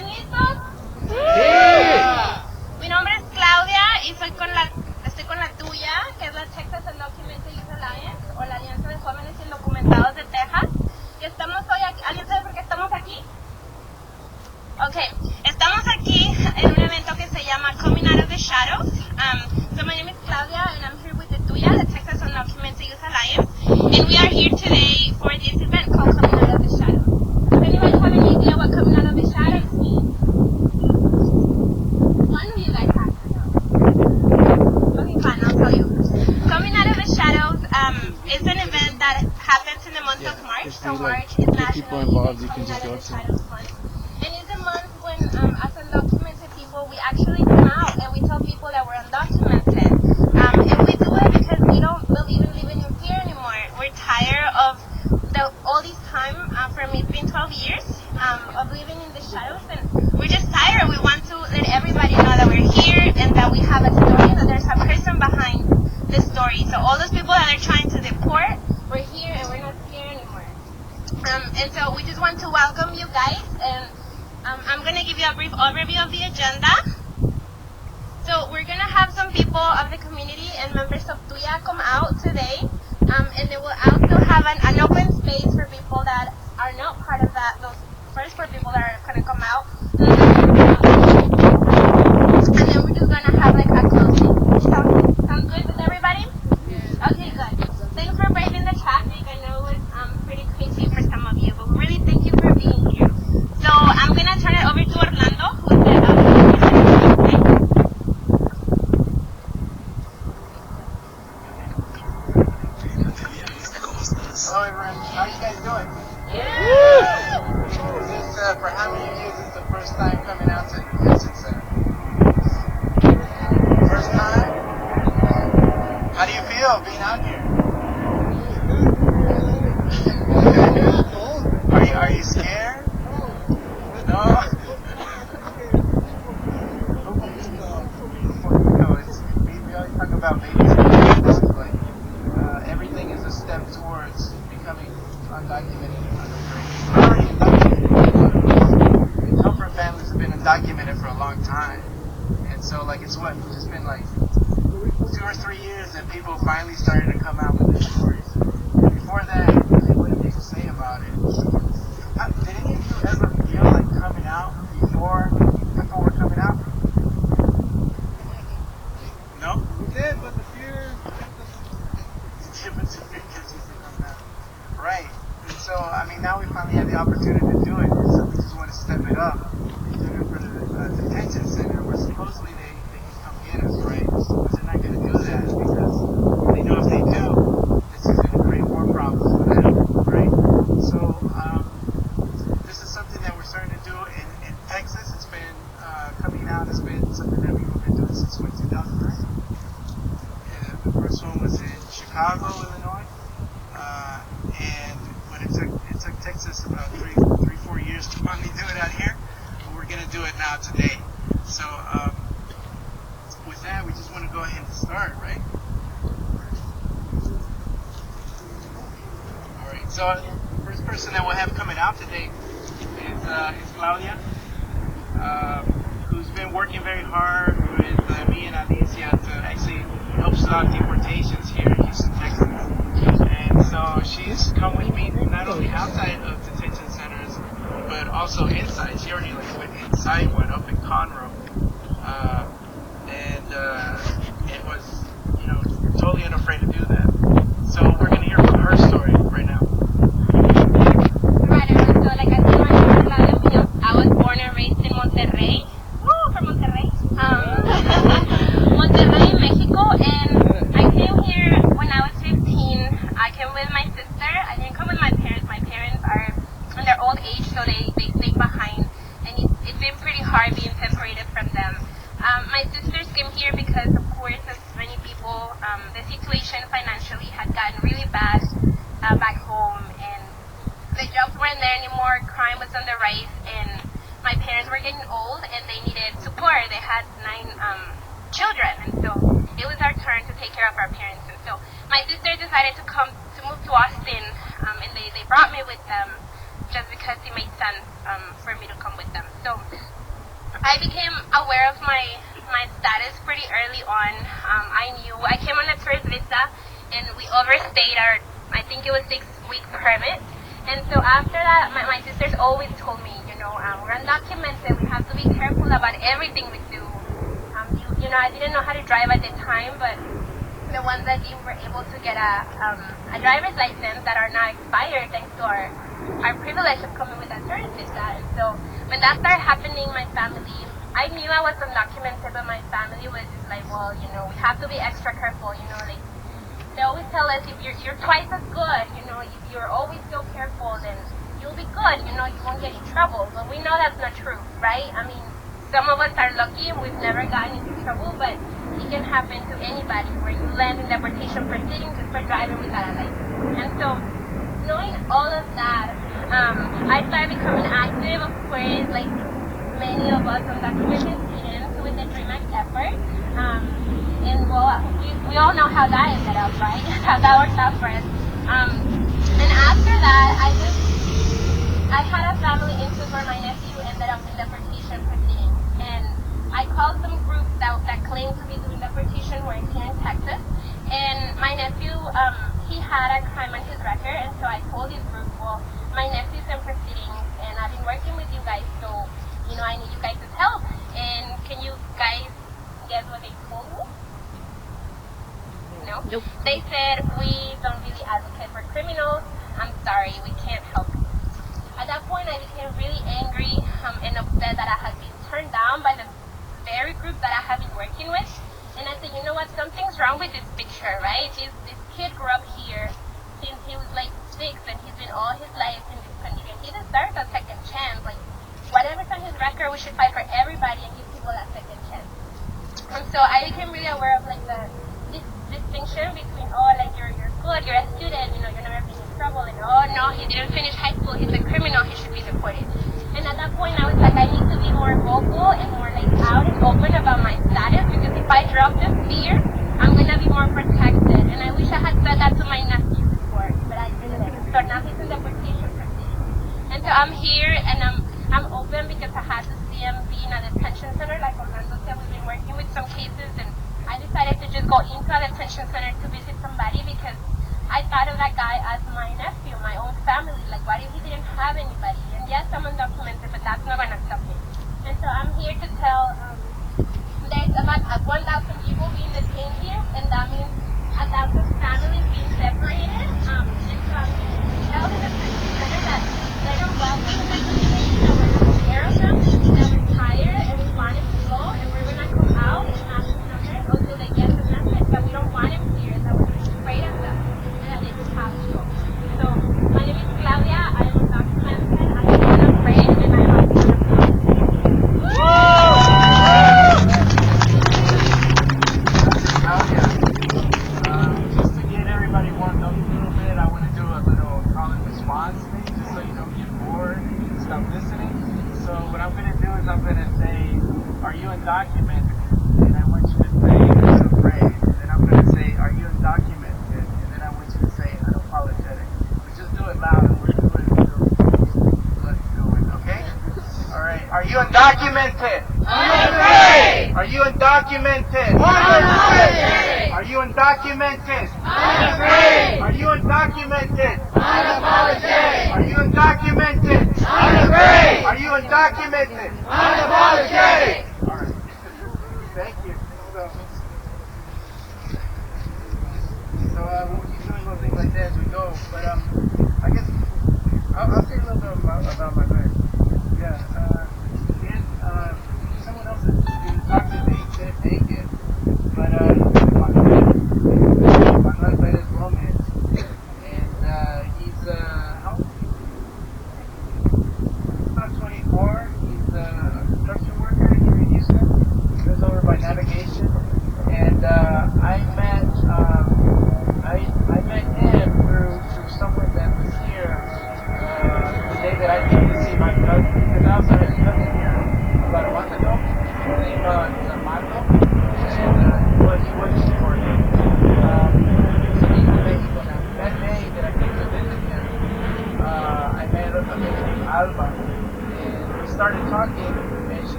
¿Están listos? Sí. Mi nombre es Claudia y estoy con la TUYA, que es la Texas Undocumented Youth Alliance, o la Alianza de Jóvenes Indocumentados de Texas. Y estamos hoy aquí. ¿Alguien sabe por qué estamos aquí? Ok, estamos aquí en un evento que se llama Coming Out of the Shadows. So my name is Claudia and I'm here with the TUYA, the Texas Undocumented Youth Alliance. And we are here today for this event called Coming Out of the Shadows. Does anybody have any idea what Coming Out of the Shadows means? One of you guys has to know. Okay, fine, I'll tell you. Coming Out of the Shadows is an event that happens in the month of March. So March is National Youth Coming Out of the Shadows Month. And it's a month when, as undocumented people, we actually come out and we tell people that we're undocumented. And we do it because we don't believe in living in fear anymore. We're tired of all this time, for me it's been 12 years, of living in the shadows, and we're just tired. We want to let everybody know that we're here and that we have a story, that there's a person behind the story. So all those people that are trying to deport, we're here and we're not scared anymore. And so we just want to welcome you guys, and I'm going to give you a brief overview of the agenda. So we're going to have some people of the community and members of TUYA come out today, and they will also have an open space for people that are not part of those first 4 people that are going to come out. And then we're just going to have like a closing. Sounds good with everybody? Yes. Okay, good. Thanks for braving the traffic. I know it was pretty crazy for some of you, but we really thank you for being here. So I'm going to turn it over to Orlando, who's the Hello everyone, how are you guys doing? Yeah! Is this, for how many of you is this the first time coming out to the detention center? First time? How do you feel being out here? Are you scared? No? We always talk about baby steps, like everything is a step towards becoming undocumented and undocumented. We're already undocumented. The Comfort families have been undocumented for a long time. And so like it's just been like 2 or 3 years that people finally started to come out with their stories. And before that, what did people say about it? Did any of you ever feel like coming out before we're coming out? No? We did, but the fear kept us from coming out. Right. And so, I mean, now we finally have the opportunity to do it. So we just want to step it up and do it for the detention center where supposedly they can come get us, right? But they're not going to do that because they know if they do, this is going to create more problems for them, right? So, this is something that we're starting to do in Texas. It's been coming out. It's been something that we've been doing since 2009. The first one was in Chicago, Illinois, but it took Texas about 3-4 years to finally do it out here, but we're going to do it now today. So with that, we just want to go ahead and start, right? All right. So the first person that we'll have coming out today is Claudia, who's been working very hard with me and Alicia to actually help stop deportations here in Houston, Texas. And so she's come with me not only outside of detention centers, but also inside. She already went inside one up in Conroe. And it was, totally unafraid to do that. So we're going to hear from her story right now. Right, so like I said, my name is Orlando Muñoz. I was born and raised in Monterrey. Woo, from Monterrey. Monterrey, Mexico, and I came here when I was 15. I came with my sister. I didn't come with my parents. My parents are in their old age, so they stayed behind, and it's been pretty hard being separated from them. My sisters came here because, of course, as many people, the situation financially had gotten really bad back home, and the jobs weren't there anymore. Crime was on the rise, and my parents were getting old, and they needed support. They had 9 children, and so it was our turn to take care of our parents. And so my sister decided to move to Austin, and they brought me with them. just because it made sense for me to come with them. So I became aware of my status pretty early on. I knew I came on a tourist visa, and we overstayed our, I think it was 6-week permit. And so after that, my sisters always told me, we're undocumented. We have to be careful about everything we do. I didn't know how to drive at the time, but the ones that were able to get a driver's license that are now expired thanks to our privilege of coming with a tourist visa. And so when that started happening, my family, I knew I was undocumented, but my family was just like, well, we have to be extra careful. They always tell us if you're twice as good, if you're always so careful, then you'll be good. You won't get in trouble. But we know that's not true, right? I mean, some of us are lucky and we've never gotten into trouble, but it can happen to anybody where you land in deportation proceedings just for driving without a license. And so, knowing all of that, I started becoming active, of course, like many of us undocumented students with the DREAM Act effort. And well, we all know how that ended up, right? How that worked out for us. And after that, I had a family issue where my nephew ended up in deportation proceedings. And I called some groups that claimed to be doing deportation work here in Texas. And my nephew, he had a crime on his record, and so I told his group, well, my nephew's in proceedings, and I've been working with you guys, so, I need you guys' help. And can you guys guess what they told me? No? Nope. They said, we don't really advocate for criminals. I'm sorry, we can't help you. At that point, I became really angry and upset that I had been turned down by the very group that I have been working with. And I said, you know what, something's wrong with this picture, right? This kid grew up here since he was like 6, and he's been all his life in this country, and he deserves a second chance. Like, whatever's on his record, we should fight for everybody and give people a second chance. And so I became really aware of like this distinction between, like you're good, you're a student, you're never been in trouble, and no, he didn't finish high school, he's a criminal, he should be deported. And at that point, I was like, I need to be more vocal and more like out and open about my status, because if I drop this fear, I'm gonna be more protected. And I wish I had said that to my nephew before, but I didn't. So now he's in deportation proceedings. And so I'm here, and I'm open because I had to see him be in a detention center. Like Orlando said, we've been working with some cases, and I decided to just go into a detention center to visit somebody because I thought of that guy as my nephew, my own family. Like, what if he didn't have anybody? And yes, I'm undocumented, but that's not going to stop me. And so I'm here to tell there's about 1,000 people being detained here, and that means 1,000 families being separated. And so I'm tell the detention center that they don't welcome the deportation, that we're not scared of them, that we're tired and we wanted to go, and we're going to come out and ask the numbers until they get the message that we don't want them here, that we're afraid of them, and that they just have to go. So my name is Claudia. I am undocumented. I am unafraid, and I have to just to get everybody warmed up a little bit, I want to do a little call and response thing, just so you don't get bored and stop listening. So what I'm going to do is I'm going to say, are you undocumented? And I want you to say, I'm afraid. And then I'm going to say, are you undocumented? And then I want you to say, unapologetic. But just do it loud, and we're going to let it go in, okay? All right. Are you undocumented? Unafraid! Are you undocumented? Unapologetic! Are you undocumented? Unafraid! Are you undocumented? Unapologetic! Are you undocumented? Unafraid! Are you undocumented? Unapologetic! All right. Thank you. So we'll keep doing little things like that as we go. But I guess I'll say a little bit about my life. Yeah. Someone else has talked to me, said naked, but my husband is Gomez, and he's how old? About 24. He's a construction worker here in Houston. He goes over by navigation, and I met him through someone that was here the day that I came to see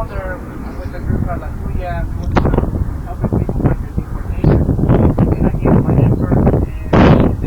older, with a group called TUYA, we were helping people with their deportation. And I gave my number, and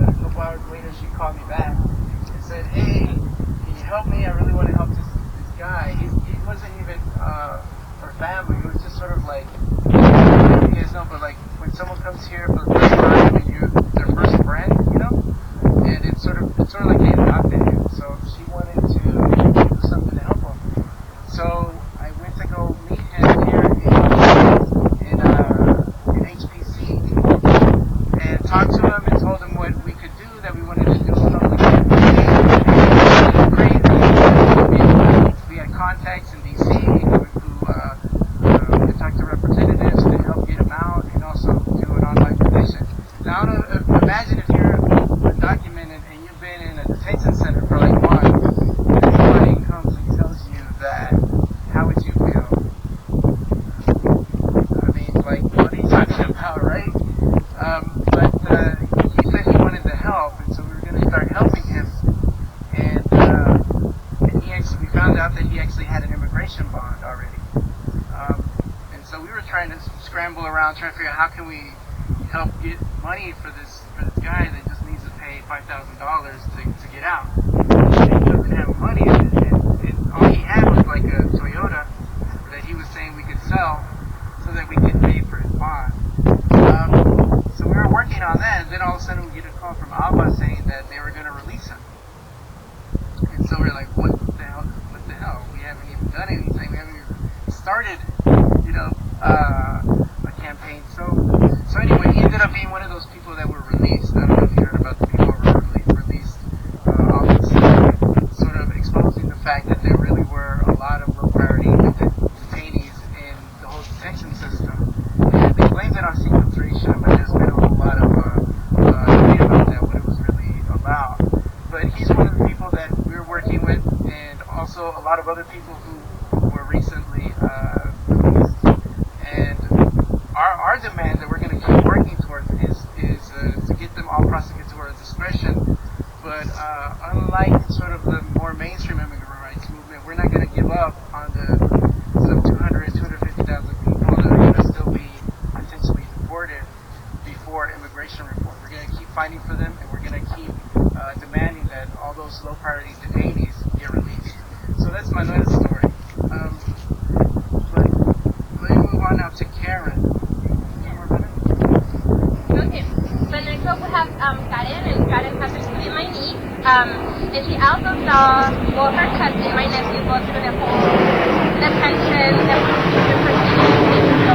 a couple hours later, she called me back and said, "Hey, can you help me? I really want to help this guy." He wasn't even her family. It was just sort of like, you guys know, but like when someone comes here for the first time and you're their first friend, you know, and it's sort of like they adopted you. So she wanted to do something to help him. So I went to go meet him here in HPC and talked to him and told him what we could do, that we wanted to do something crazy. We had contacts in DC who talked to representatives to help get him out and also do an online petition. Now, imagine if you're undocumented and you've been in a detention center for like months, and somebody comes and tells you that. How would you feel? I mean, like, what are you talking about, right? But he said he wanted to help, and so we were going to start helping him. And we found out that he actually had an immigration bond already. And so we were trying to scramble around, trying to figure out how can we help get money for this guy that just needs to pay $5,000 to get out. And he doesn't have money, and all he had was like a Toyota that he was saying we could sell so that we could pay for his bond. So we were working on that, and then all of a sudden we get a call from Alba saying that they were going to release him. And so we're like, what the hell? We haven't even done anything. We haven't even started, you know, a campaign. So anyway, he ended up being one of those people that were released. I don't know if you heard about the people who were released off the scene, sort of exposing the fact that there really were a lot of low priority detainees in the whole detention system. And they blamed it on sequestration, but there's been a whole lot of debate about that, what it was really about. But he's one of the people that we're working with, and also a lot of other people who were recently released. And our demand that we're going to keep working towards is to get them all prosecutorial discretion. But unlike sort of the more mainstream immigrant rights movement, we're not going to give up on the some 250,000 people that are going to still be potentially deported before immigration reform. We're going to keep fighting for them, and we're going to keep demanding that all those low priority detainees get released. So that's my latest story. But let me move on now to Karen. Okay, so next up we have Karen, and Karen happens to be my niece. And she also saw, well, her cousin, my nephew, go through the whole detention, the procedure proceedings. So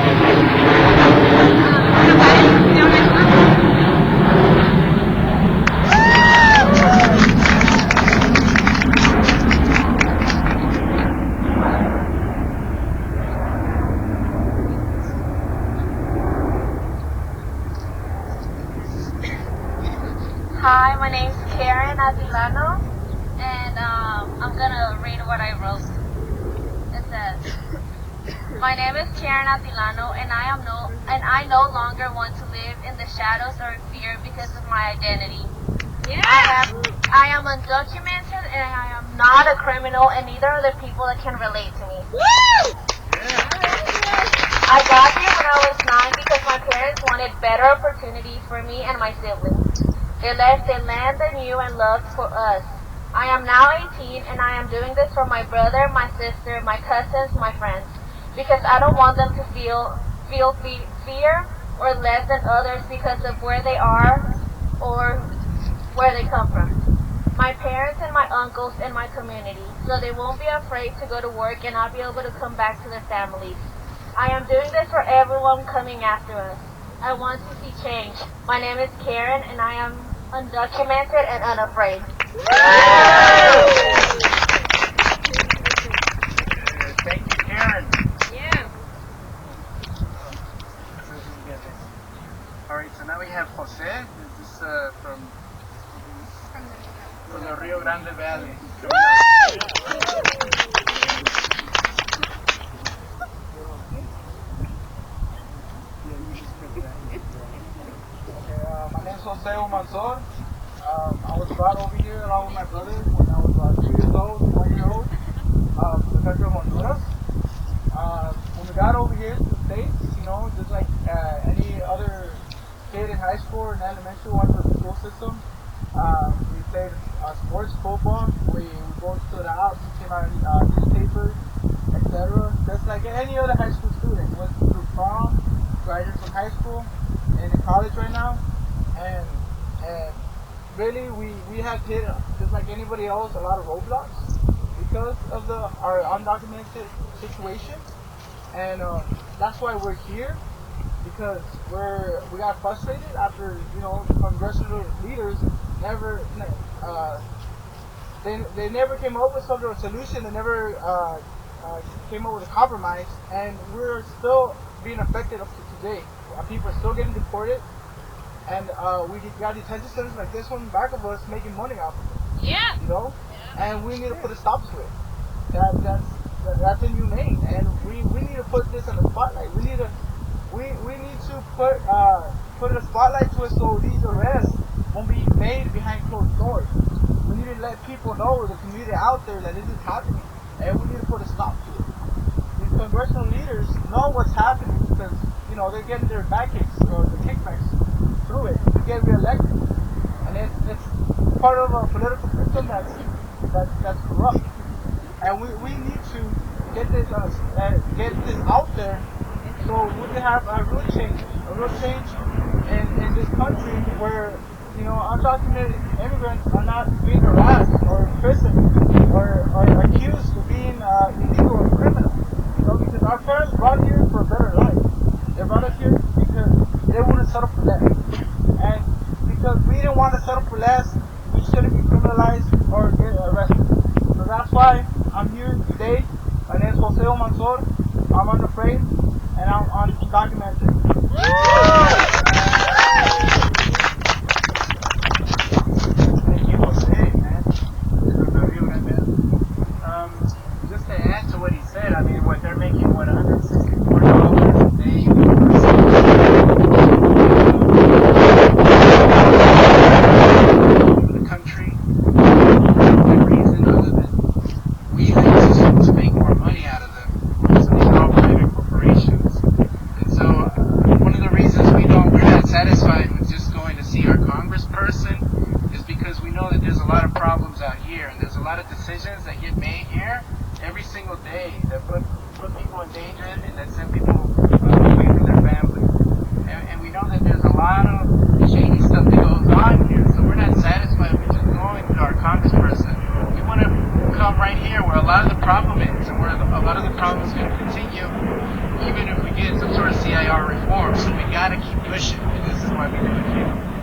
Karen, you know my mom? Hi, my name's Karen Atilano, and I'm gonna read what I wrote. It says, "My name is Karen Atilano, and I no longer want to live in the shadows or fear because of my identity. Yeah. I am undocumented, and I am not a criminal, and neither are the people that can relate to me. Woo! I got here when I was 9 because my parents wanted better opportunities for me and my siblings. They left the land they knew and loved for us. I am now 18, and I am doing this for my brother, my sister, my cousins, my friends, because I don't want them to feel fear or less than others because of where they are or where they come from. My parents and my uncles and my community, so they won't be afraid to go to work and not be able to come back to their families. I am doing this for everyone coming after us. I want to see change. My name is Karen, and I am undocumented and unafraid." Thank you, Karen. Yeah. All right, so now we have Jose. This is from the Rio Grande Valley. My name is Jose Manzor. I was brought over here along with my brother when I was about 2 years school and elementary, one of the school system. We played sports, football. We both stood out. We came out in newspapers, etc. Just like any other high school student. Went through prom, graduated from high school, and in college right now. And really, we have hit, just like anybody else, a lot of roadblocks because of our undocumented situation. And that's why we're here, because we got frustrated after, congressional leaders never they never came up with some sort of solution. They never came up with a compromise, and we're still being affected up to today. People are still getting deported, and we got detention centers like this one back of us making money off of it. Yeah. And we need to put a stop to it. That's inhumane, and we need to put this in the spotlight. We need to put a spotlight to it so these arrests won't be made behind closed doors. We need to let people know, the community out there, that this is happening, and we need to put a stop to it. These congressional leaders know what's happening because they're getting their backaches or the kickbacks through it to get reelected, and it's part of a political system that's corrupt. And we need to get this out there so we can have a real change in this country where undocumented immigrants are not being harassed or imprisoned or accused of being illegal or criminal. Because our parents brought here for a better life. They brought us here because they wouldn't settle for less. And because we didn't want to settle for less, we shouldn't be criminalized or get arrested. So that's why I'm here today. My name is Jose Mansor. I'm unafraid, and I'm undocumented. Thank you, Jose, man. From Rio Grande Valley. Just to add to what he said, I mean, what they're making, $164 a day over the country. No reason other than we exist to make more money out of them. So these are all private corporations. And so one of the reasons we're not satisfied with just going to see our congressperson is because we know that there's a lot of problems out here, and there's a lot of decisions that get made here every single day that put people in danger and that send people away from their families. And we know that there's a lot of shady stuff that goes on here, so we're not satisfied with just going to our congressperson. We want to come right here where a lot of the problem is, and where a lot of the problems are going to continue, even if we get some sort of CIR reform. So we got to keep pushing, and this is why we do it here.